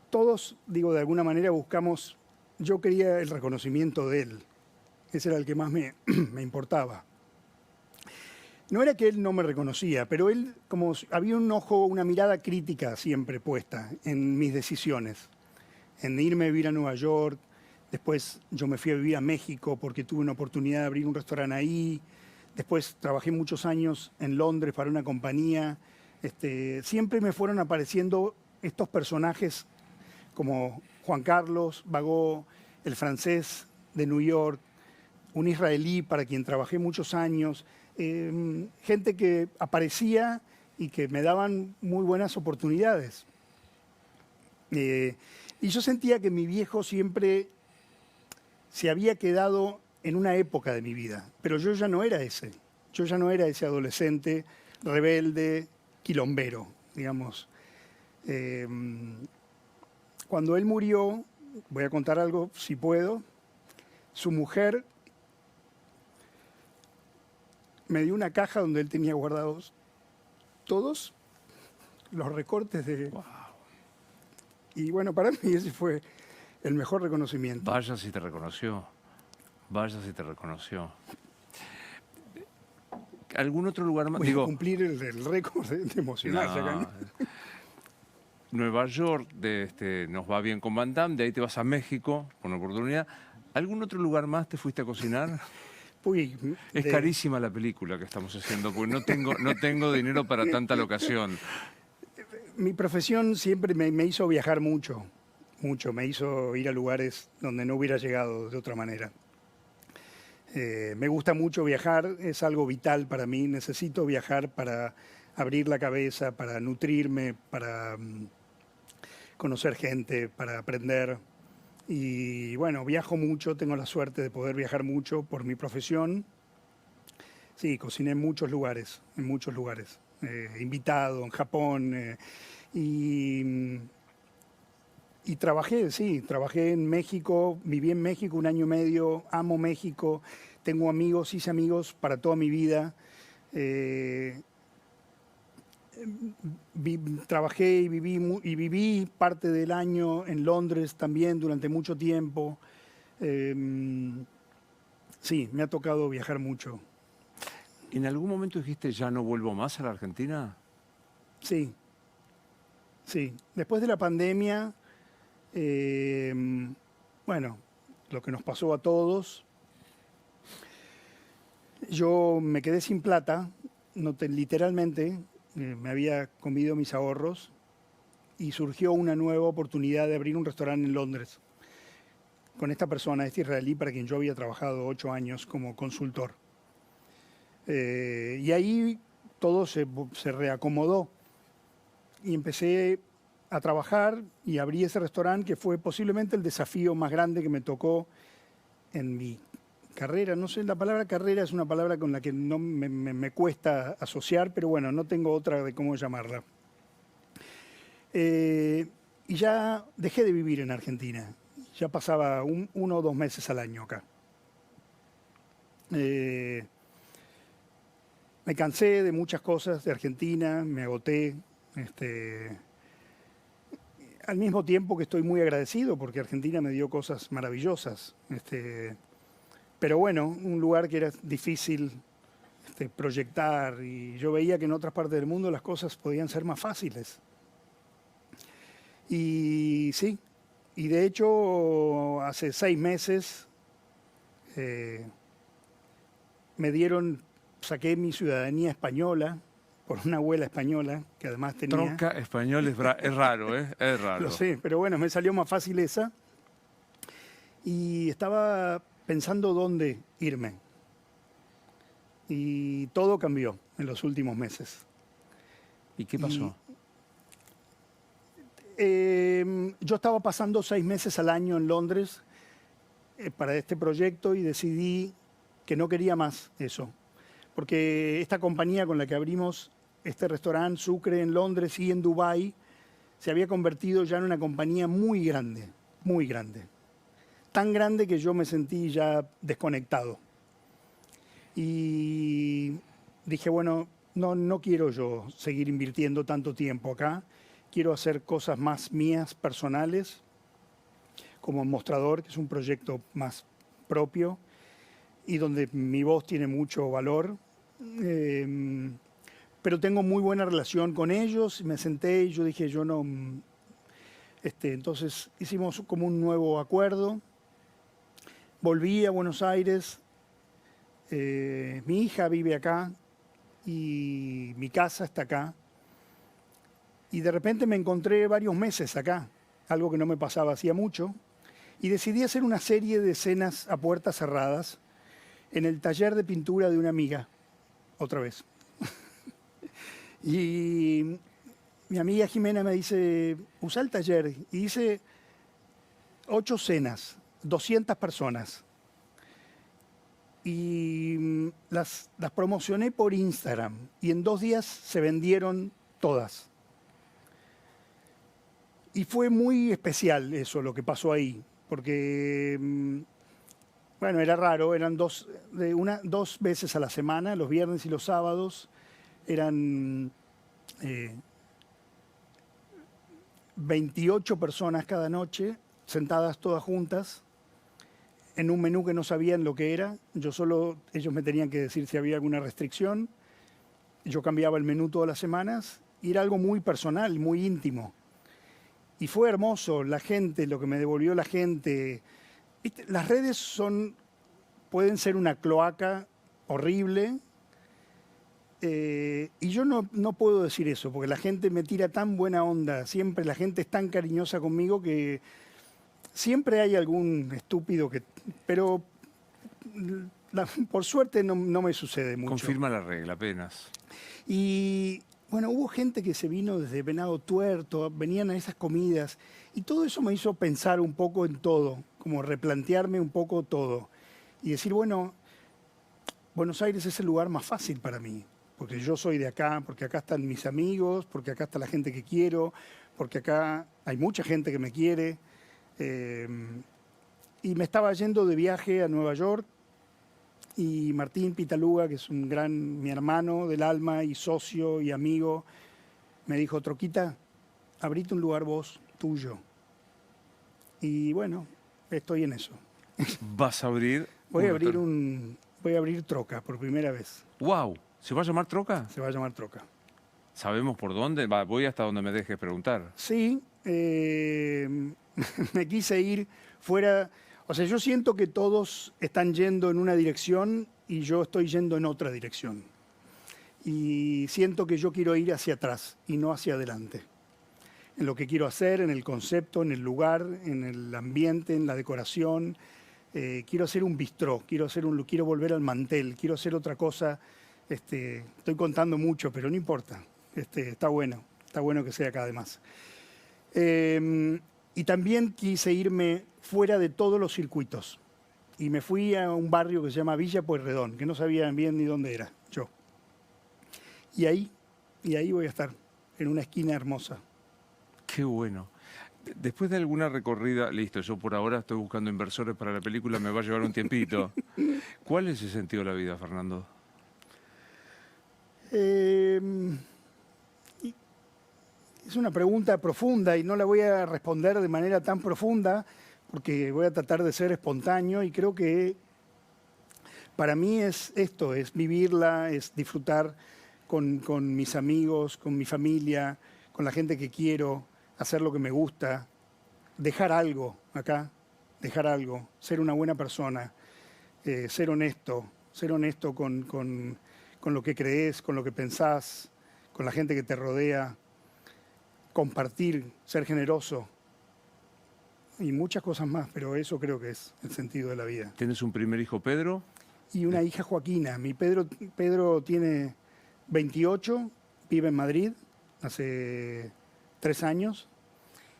Todos, digo, de alguna manera buscamos, yo quería el reconocimiento de él, ese era el que más me importaba. No era que él no me reconocía, pero él, como había un ojo, una mirada crítica siempre puesta en mis decisiones, en irme a vivir a Nueva York, después yo me fui a vivir a México porque tuve una oportunidad de abrir un restaurante ahí, después trabajé muchos años en Londres para una compañía, siempre me fueron apareciendo estos personajes como Juan Carlos Bagó, el francés de New York, un israelí para quien trabajé muchos años, gente que aparecía y que me daban muy buenas oportunidades. Y yo sentía que mi viejo siempre se había quedado en una época de mi vida, pero yo ya no era ese. Yo ya no era ese adolescente rebelde, quilombero, digamos. Cuando él murió, voy a contar algo si puedo, su mujer me dio una caja donde él tenía guardados todos los recortes de... Wow. Y bueno, para mí ese fue el mejor reconocimiento. Vaya si te reconoció. Vaya si te reconoció. ¿Algún otro lugar más? Voy a cumplir el récord de emocionarse acá, ¿no? Nueva York, nos va bien con Van Damme, de ahí te vas a México, por una oportunidad. ¿Algún otro lugar más te fuiste a cocinar? Uy, Es carísima la película que estamos haciendo, porque no tengo dinero para tanta locación. Mi profesión siempre me hizo viajar mucho, me hizo ir a lugares donde no hubiera llegado de otra manera. Me gusta mucho viajar, es algo vital para mí, necesito viajar para abrir la cabeza, para nutrirme, para conocer gente, para aprender. Y bueno, viajo mucho, tengo la suerte de poder viajar mucho por mi profesión. Sí, cociné en muchos lugares, invitado en Japón. Y trabajé en México, viví en México 1 año y medio, amo México, tengo amigos, hice amigos para toda mi vida. Trabajé y viví parte del año en Londres también durante mucho tiempo. Sí, me ha tocado viajar mucho. ¿En algún momento dijiste ya no vuelvo más a la Argentina? Sí. Después de la pandemia, bueno, lo que nos pasó a todos, yo me quedé sin plata, literalmente. Me había comido mis ahorros y surgió una nueva oportunidad de abrir un restaurante en Londres con esta persona, este israelí para quien yo había trabajado 8 años como consultor. Y ahí todo se reacomodó y empecé a trabajar y abrí ese restaurante que fue posiblemente el desafío más grande que me tocó en mi carrera. No sé, la palabra carrera es una palabra con la que no me cuesta asociar, pero bueno, no tengo otra de cómo llamarla. Y ya dejé de vivir en Argentina. Ya pasaba 1 o 2 meses al año acá. Me cansé de muchas cosas de Argentina, me agoté. Al mismo tiempo que estoy muy agradecido porque Argentina me dio cosas maravillosas. Pero bueno, un lugar que era difícil proyectar y yo veía que en otras partes del mundo las cosas podían ser más fáciles. Y sí, y de hecho hace 6 meses saqué mi ciudadanía española por una abuela española que además tenía... Tronca español es raro, ¿eh? Es raro. Lo sé, pero bueno, me salió más fácil esa. Y estaba pensando dónde irme. Y todo cambió en los últimos meses. ¿Y qué pasó? Yo estaba pasando 6 meses al año en Londres para este proyecto y decidí que no quería más eso. Porque esta compañía con la que abrimos este restaurante Sucre en Londres y en Dubái se había convertido ya en una compañía muy grande, muy grande. Tan grande que yo me sentí ya desconectado. Y dije, bueno, no quiero yo seguir invirtiendo tanto tiempo acá. Quiero hacer cosas más mías, personales, como Mostrador, que es un proyecto más propio y donde mi voz tiene mucho valor. Pero tengo muy buena relación con ellos. Me senté y yo dije, yo no... entonces hicimos como un nuevo acuerdo. Volví a Buenos Aires. Mi hija vive acá y mi casa está acá. Y de repente me encontré varios meses acá, algo que no me pasaba hacía mucho. Y decidí hacer una serie de escenas a puertas cerradas en el taller de pintura de una amiga, otra vez. Y mi amiga Jimena me dice, usa el taller. Y hice 8 escenas, 200 personas. Y las promocioné por Instagram. Y en 2 días se vendieron todas. Y fue muy especial eso, lo que pasó ahí. Porque, bueno, era raro. Eran 2 veces a la semana, los viernes y los sábados. Eran 28 personas cada noche, sentadas todas juntas, en un menú que no sabían lo que era. Ellos me tenían que decir si había alguna restricción. Yo cambiaba el menú todas las semanas y era algo muy personal, muy íntimo. Y fue hermoso, la gente, lo que me devolvió la gente. ¿Viste? Las redes pueden ser una cloaca horrible. Y yo no puedo decir eso, porque la gente me tira tan buena onda, siempre la gente es tan cariñosa conmigo que siempre hay algún estúpido que... Pero por suerte no me sucede mucho. Confirma la regla apenas. Y bueno, hubo gente que se vino desde Venado Tuerto, venían a esas comidas, y todo eso me hizo pensar un poco en todo, como replantearme un poco todo. Y decir, bueno, Buenos Aires es el lugar más fácil para mí. Porque yo soy de acá, porque acá están mis amigos, porque acá está la gente que quiero, porque acá hay mucha gente que me quiere. Y me estaba yendo de viaje a Nueva York y Martín Pitaluga, que es mi hermano del alma y socio y amigo, me dijo, Troquita, abrite un lugar vos, tuyo. Y bueno, estoy en eso. ¿Vas a abrir? Voy a abrir Troca por primera vez. ¡Wow! ¿Se va a llamar Troca? Se va a llamar Troca. ¿Sabemos por dónde? Voy hasta donde me dejes preguntar. Sí, me quise ir fuera. O sea, yo siento que todos están yendo en una dirección y yo estoy yendo en otra dirección. Y siento que yo quiero ir hacia atrás y no hacia adelante. En lo que quiero hacer, en el concepto, en el lugar, en el ambiente, en la decoración. Quiero hacer un bistró, quiero volver al mantel, quiero hacer otra cosa Estoy contando mucho, pero no importa. Está bueno que sea acá además. Y también quise irme fuera de todos los circuitos. Y me fui a un barrio que se llama Villa Pueyrredón, que no sabía bien ni dónde era yo. Y ahí voy a estar, en una esquina hermosa. Qué bueno. Después de alguna recorrida, listo, yo por ahora estoy buscando inversores para la película, me va a llevar un tiempito. ¿Cuál es el sentido de la vida, Fernando? Es una pregunta profunda y no la voy a responder de manera tan profunda porque voy a tratar de ser espontáneo y creo que para mí es esto, es vivirla, es disfrutar con mis amigos, con mi familia, con la gente que quiero, hacer lo que me gusta, dejar algo acá, dejar algo, ser una buena persona, ser honesto con lo que crees, con lo que pensás, con la gente que te rodea, compartir, ser generoso y muchas cosas más, pero eso creo que es el sentido de la vida. ¿Tienes un primer hijo, Pedro? Y una hija, Joaquina. Mi Pedro tiene 28, vive en Madrid hace 3 años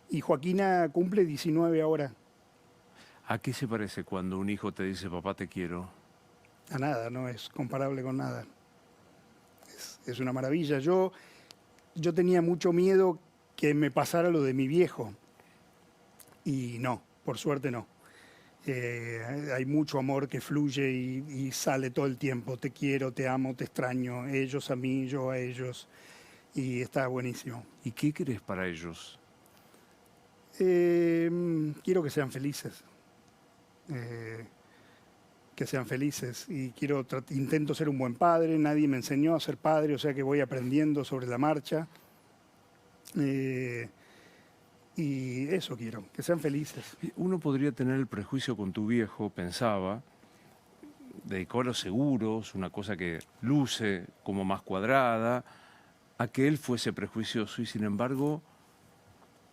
y Joaquina cumple 19 ahora. ¿A qué se parece cuando un hijo te dice, papá, te quiero? A nada, no es comparable con nada. Es una maravilla. Yo tenía mucho miedo que me pasara lo de mi viejo y no, por suerte no. Hay mucho amor que fluye y sale todo el tiempo. Te quiero, te amo, te extraño. Ellos a mí, yo a ellos. Y está buenísimo. ¿Y qué querés para ellos? Quiero que sean felices. Que sean felices. Y intento ser un buen padre. Nadie me enseñó a ser padre, o sea que voy aprendiendo sobre la marcha. Y eso quiero, que sean felices. Uno podría tener el prejuicio con tu viejo, pensaba, dedicó a los seguros, una cosa que luce como más cuadrada, a que él fuese prejuicioso y sin embargo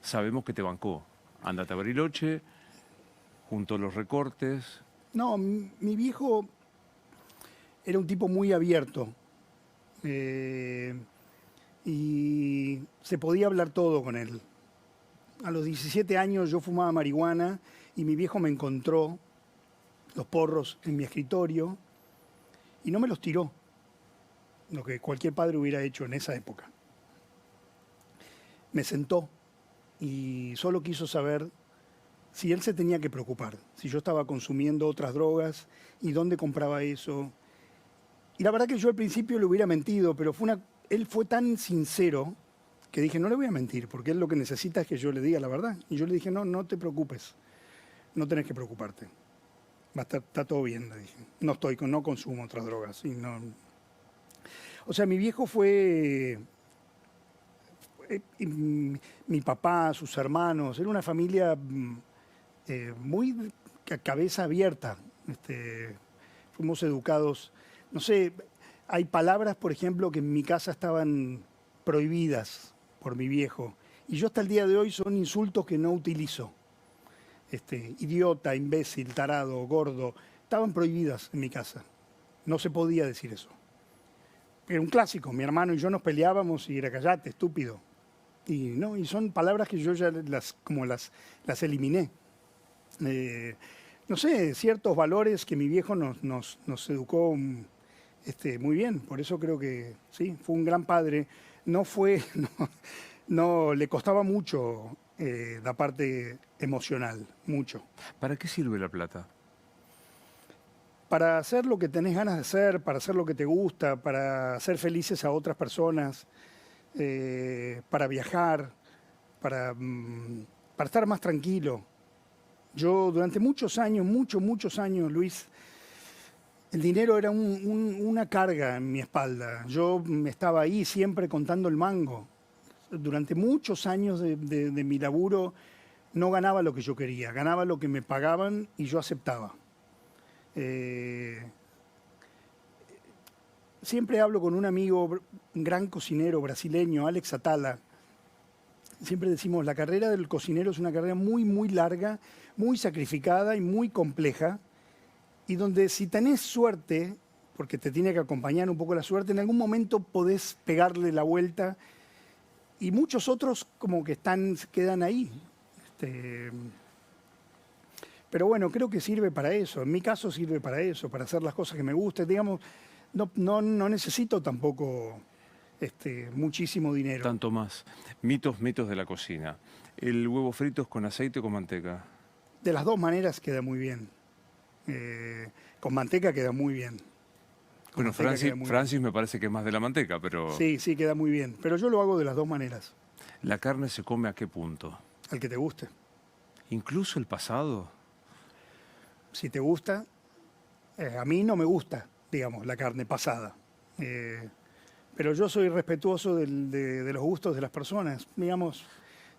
sabemos que te bancó. Ándate a Bariloche, junto a los recortes. No, mi viejo era un tipo muy abierto y se podía hablar todo con él. A los 17 años yo fumaba marihuana y mi viejo me encontró los porros en mi escritorio y no me los tiró, lo que cualquier padre hubiera hecho en esa época. Me sentó y solo quiso saber si él se tenía que preocupar, si yo estaba consumiendo otras drogas y dónde compraba eso. Y la verdad que yo al principio le hubiera mentido, pero él fue tan sincero que dije, no le voy a mentir, porque él lo que necesita es que yo le diga la verdad. Y yo le dije, no te preocupes, no tenés que preocuparte. Está todo bien, le dije. No consumo otras drogas. O sea, mi viejo fue mi papá, sus hermanos, era una familia muy cabeza abierta. Fuimos educados, no sé, hay palabras, por ejemplo, que en mi casa estaban prohibidas por mi viejo. Y yo hasta el día de hoy son insultos que no utilizo. Idiota, imbécil, tarado, gordo, estaban prohibidas en mi casa. No se podía decir eso. Era un clásico, mi hermano y yo nos peleábamos y era callate, estúpido. Y son palabras que yo ya las eliminé. No sé, ciertos valores que mi viejo nos educó muy bien. Por eso creo que sí, fue un gran padre. No le costaba mucho la parte emocional, mucho. ¿Para qué sirve la plata? Para hacer lo que tenés ganas de hacer, para hacer lo que te gusta, para hacer felices a otras personas, para viajar, para estar más tranquilo. Yo durante muchos años, muchos años, Luis, el dinero era una carga en mi espalda. Yo estaba ahí siempre contando el mango. Durante muchos años de mi laburo no ganaba lo que yo quería, ganaba lo que me pagaban y yo aceptaba. Siempre hablo con un amigo, un gran cocinero brasileño, Alex Atala. Siempre decimos, la carrera del cocinero es una carrera muy, muy larga, muy sacrificada y muy compleja, y donde si tenés suerte, porque te tiene que acompañar un poco la suerte. En algún momento podés pegarle la vuelta y muchos otros como que quedan ahí. Pero bueno, creo que sirve para eso. En mi caso sirve para eso, para hacer las cosas que me gustan. Digamos, no necesito tampoco muchísimo dinero. Tanto más. Mitos de la cocina. ¿El huevo frito es con aceite o con manteca? De las dos maneras queda muy bien. Con manteca queda muy bien. Bueno, Francis me parece que es más de la manteca, pero... Sí, queda muy bien. Pero yo lo hago de las dos maneras. ¿La carne se come a qué punto? Al que te guste. ¿Incluso el pasado? Si te gusta, a mí no me gusta, digamos, la carne pasada. Pero yo soy respetuoso de los gustos de las personas. Digamos,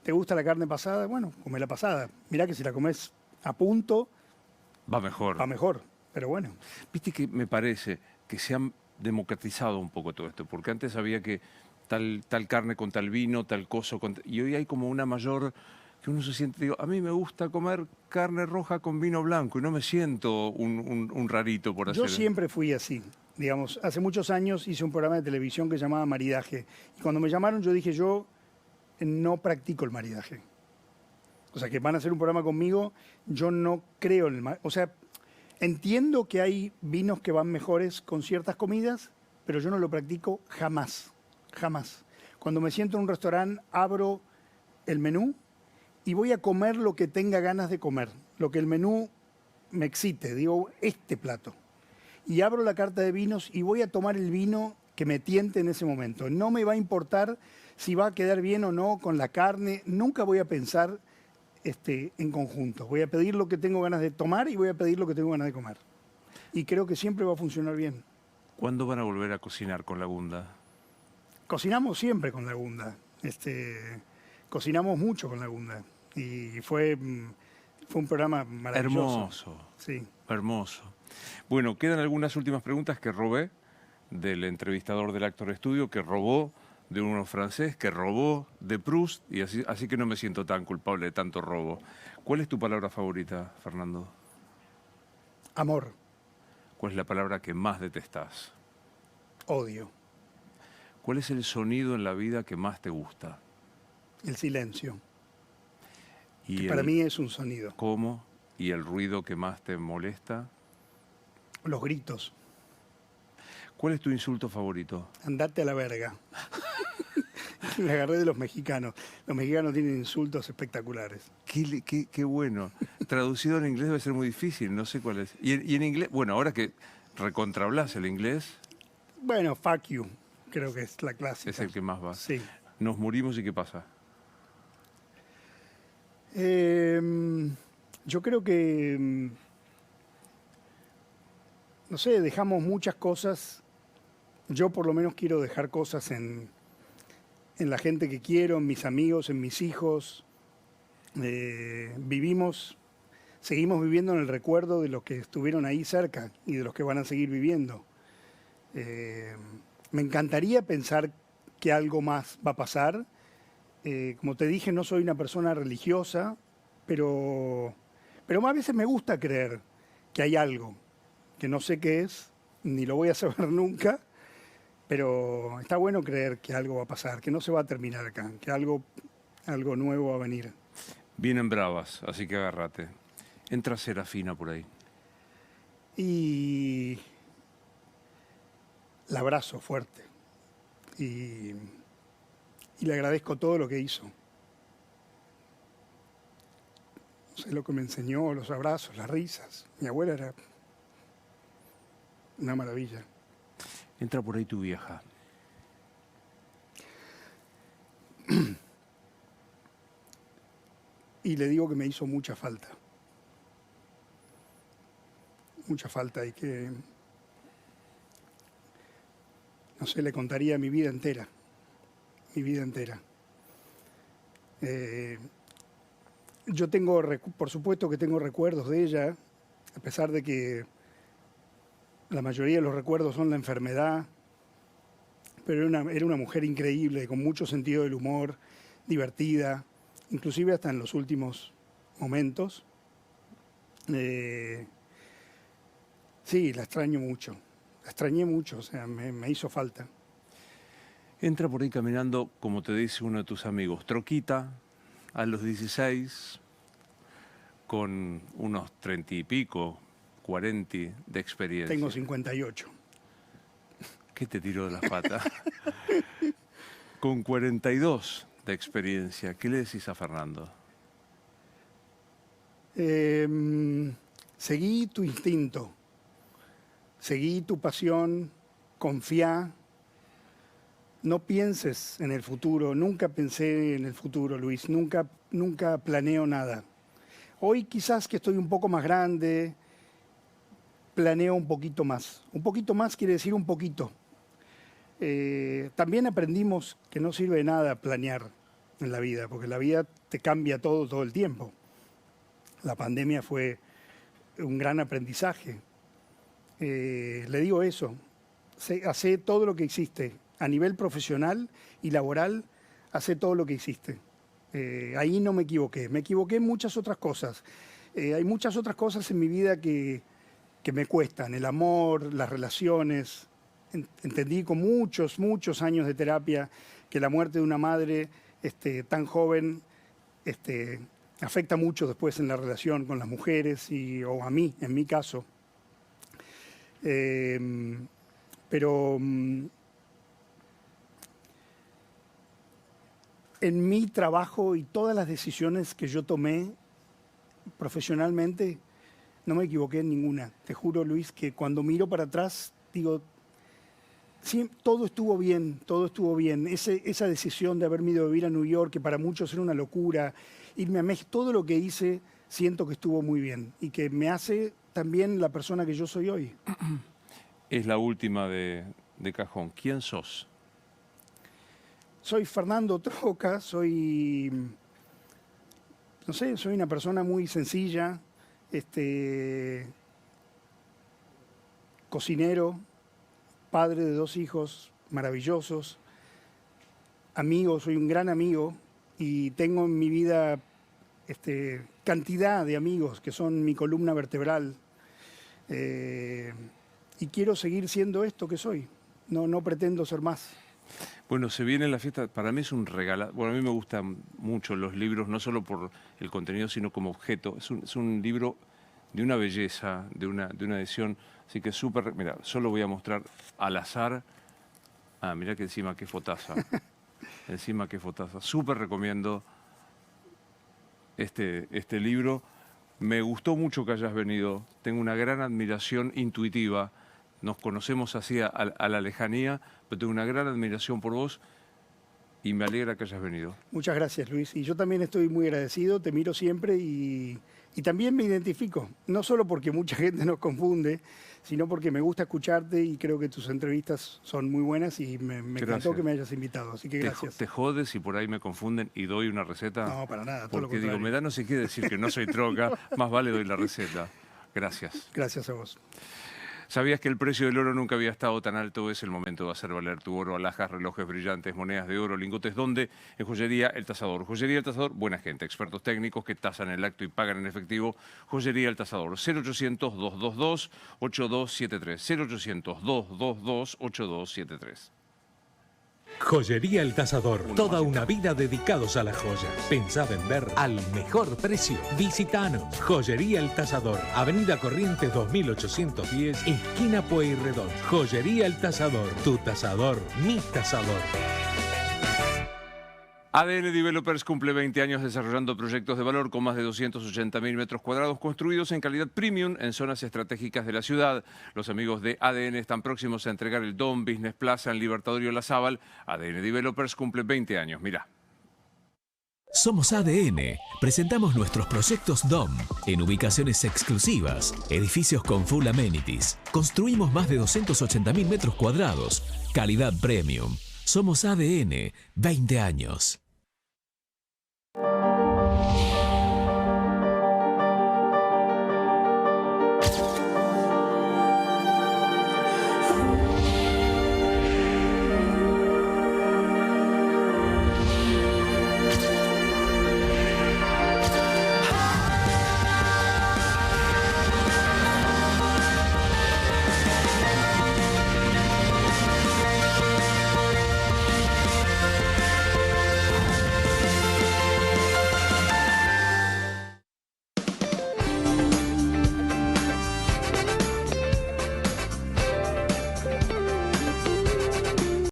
¿te gusta la carne pasada? Bueno, come la pasada. Mirá que si la comes a punto... Va mejor. Va mejor, pero bueno. Viste que me parece que se han democratizado un poco todo esto, porque antes había que tal carne con tal vino, tal coso, y hoy hay como una mayor... que uno se siente, digo, a mí me gusta comer carne roja con vino blanco y no me siento un rarito por hacer. Yo siempre fui así. Digamos, hace muchos años hice un programa de televisión que se llamaba Maridaje. Y cuando me llamaron yo dije, yo no practico el maridaje. O sea, que van a hacer un programa conmigo, yo no creo en el maridaje. O sea, entiendo que hay vinos que van mejores con ciertas comidas, pero yo no lo practico jamás. Jamás. Cuando me siento en un restaurante, abro el menú y voy a comer lo que tenga ganas de comer, lo que el menú me excite, digo, este plato. Y abro la carta de vinos y voy a tomar el vino que me tiente en ese momento. No me va a importar si va a quedar bien o no con la carne, nunca voy a pensar en conjunto. Voy a pedir lo que tengo ganas de tomar y voy a pedir lo que tengo ganas de comer. Y creo que siempre va a funcionar bien. ¿Cuándo van a volver a cocinar con Lagunda? Cocinamos siempre con Lagunda. Cocinamos mucho con Lagunda. Y fue un programa maravilloso. Hermoso. Sí. Hermoso. Bueno, quedan algunas últimas preguntas que robé del entrevistador del Actor Estudio, que robó de uno francés, que robó de Proust, y así que no me siento tan culpable de tanto robo. ¿Cuál es tu palabra favorita, Fernando? Amor. ¿Cuál es la palabra que más detestás? Odio. ¿Cuál es el sonido en la vida que más te gusta? El silencio. Y para mí es un sonido. ¿Cómo? ¿Y el ruido que más te molesta? Los gritos. ¿Cuál es tu insulto favorito? Andate a la verga. Me agarré de los mexicanos. Los mexicanos tienen insultos espectaculares. Qué bueno. Traducido en inglés debe ser muy difícil, no sé cuál es. Y en inglés, bueno, ahora que recontrablas el inglés... Bueno, fuck you, creo que es la clásica. Es el que más va. Sí. Nos morimos y ¿qué pasa? Yo creo que, no sé, dejamos muchas cosas. Yo por lo menos quiero dejar cosas en la gente que quiero, en mis amigos, en mis hijos. Seguimos viviendo en el recuerdo de los que estuvieron ahí cerca y de los que van a seguir viviendo. Me encantaría pensar que algo más va a pasar. Como te dije, no soy una persona religiosa, pero a veces me gusta creer que hay algo, que no sé qué es, ni lo voy a saber nunca, pero está bueno creer que algo va a pasar, que no se va a terminar acá, que algo nuevo va a venir. Vienen bravas, así que agárrate. Entra Serafina por ahí. Y la abrazo fuerte. Y le agradezco todo lo que hizo. No sé lo que me enseñó, los abrazos, las risas. Mi abuela era una maravilla. Entra por ahí tu vieja. Y le digo que me hizo mucha falta. Mucha falta y que, no sé, le contaría mi vida entera. Mi vida entera. Yo por supuesto que tengo recuerdos de ella, a pesar de que la mayoría de los recuerdos son la enfermedad, pero era una mujer increíble, con mucho sentido del humor, divertida, inclusive hasta en los últimos momentos. Sí, la extraño mucho. La extrañé mucho, o sea, me hizo falta. Entra por ahí caminando, como te dice uno de tus amigos, troquita, a los 16, con unos 30 y pico, 40 de experiencia. Tengo 58. ¿Qué te tiró de las patas? Con 42 de experiencia, ¿qué le decís a Fernando? Seguí tu instinto, seguí tu pasión, confía, no pienses en el futuro. Nunca pensé en el futuro, Luis, nunca planeo nada. Hoy quizás que estoy un poco más grande, planeo un poquito más. Un poquito más quiere decir un poquito. También aprendimos que no sirve de nada planear en la vida, porque la vida te cambia todo el tiempo. La pandemia fue un gran aprendizaje. Le digo eso, hace todo lo que existe. A nivel profesional y laboral, hace todo lo que existe. Ahí no me equivoqué en muchas otras cosas. Hay muchas otras cosas en mi vida que me cuestan, el amor, las relaciones. Entendí con muchos años de terapia que la muerte de una madre tan joven afecta mucho después en la relación con las mujeres o a mí, en mi caso. Pero en mi trabajo y todas las decisiones que yo tomé profesionalmente, no me equivoqué en ninguna. Te juro, Luis, que cuando miro para atrás, digo, sí, todo estuvo bien, todo estuvo bien. Esa decisión de haberme ido a vivir a New York, que para muchos era una locura, irme a México, todo lo que hice, siento que estuvo muy bien y que me hace también la persona que yo soy hoy. Es la última de cajón. ¿Quién sos? Soy Fernando Troca, soy una persona muy sencilla, cocinero, padre de 2 hijos maravillosos, amigo, soy un gran amigo y tengo en mi vida cantidad de amigos que son mi columna vertebral y quiero seguir siendo esto que soy, no pretendo ser más. Bueno, se viene la fiesta, para mí es un regalo. Bueno, a mí me gustan mucho los libros, no solo por el contenido, sino como objeto. Es un libro de una belleza, de una edición, así que súper... Mira, solo voy a mostrar al azar. Ah, mira que encima qué fotaza. Encima qué fotaza. Súper recomiendo este libro. Me gustó mucho que hayas venido. Tengo una gran admiración intuitiva. Nos conocemos así a la lejanía, pero tengo una gran admiración por vos y me alegra que hayas venido. Muchas gracias, Luis. Y yo también estoy muy agradecido, te miro siempre y también me identifico. No solo porque mucha gente nos confunde, sino porque me gusta escucharte y creo que tus entrevistas son muy buenas y me encantó que me hayas invitado. Así que gracias. ¿Te jodes si por ahí me confunden y doy una receta? No, para nada, todo porque lo contrario. Digo, me da no sé qué decir que no soy Troca, más vale doy la receta. Gracias. Gracias a vos. ¿Sabías que el precio del oro nunca había estado tan alto? Es el momento de hacer valer tu oro, alhajas, relojes brillantes, monedas de oro, lingotes. ¿Dónde? En Joyería El Tasador. Joyería El Tasador, buena gente, expertos técnicos que tasan el acto y pagan en efectivo. Joyería El Tasador, 0800-222-8273. 0800-222-8273. Joyería El Tasador. Toda una vida dedicados a las joyas. Pensá vender al mejor precio. Visitanos. Joyería El Tasador. Avenida Corrientes 2810, esquina Pueyrredón. Joyería El Tasador. Tu tasador, mi tasador. ADN Developers cumple 20 años desarrollando proyectos de valor con más de 280.000 metros cuadrados construidos en calidad premium en zonas estratégicas de la ciudad. Los amigos de ADN están próximos a entregar el Dom Business Plaza en Libertador y Olazábal. ADN Developers cumple 20 años. Mirá. Somos ADN. Presentamos nuestros proyectos DOM en ubicaciones exclusivas, edificios con full amenities. Construimos más de 280.000 metros cuadrados. Calidad premium. Somos ADN. 20 años.